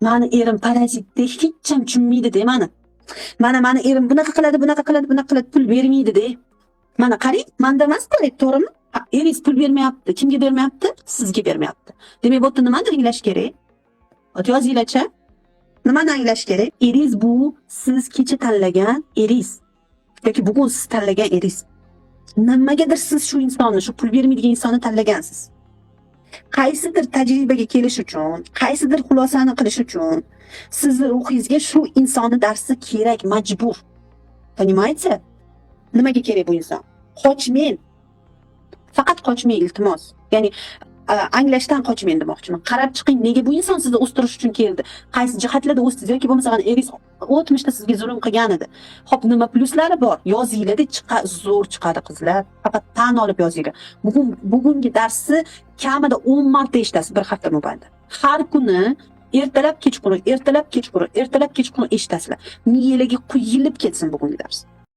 Mani erim parazitda hech ham tushunmaydi-da mani. Mani erim bunaqa qiladi, bunaqa qiladi, bunaqa qiladi, pul bermaydi-da. Mana qarang, menda emas qo'yib, to'g'rimi? Eringiz pul bermayapti. Kimga bermayapti? Sizga bermayapti. Demak, bu yerda nimani anglash kerak? Ot yozinglar-chi. Nimani anglash kerak? Eringiz bu siz kecha tanlagan eringiz yoki bugun siz tanlagan eringiz. Nimagadir siz shu insonni, shu pul bermaydigan insonni tanlagansiz. Qaysidir tajribaga kelish uchun, qaysidir xulosani qilish uchun sizni ruhingizga shu insonni darsi kerak, majbur. Понимаете? Nimaga kerak bu inson? Qochmang. Faqat qochmang, iltimos. Ya'ni anglashdan qochmang demoqchiman. Qarab chiqing, nega bu inson sizni o'stirish uchun keldi? Qaysi jihatlarda o'stingiz yoki bo'lmasa eringiz o'tmishda sizga zulm qilgan edi. Xo'p, nima pluslari bor? Yozinglar-da, zo'r chiqadi qizlar. Faqat tan olib yozinglar. Bugungi darsni kamida 10 marta eshitasiz bir hafta mobaynida. Har kuni ertalab kechqurun, ertalab kechqurun, ertalab kechqurun eshitasizlar. Miyalarga quyilib ketsin bugungi dars.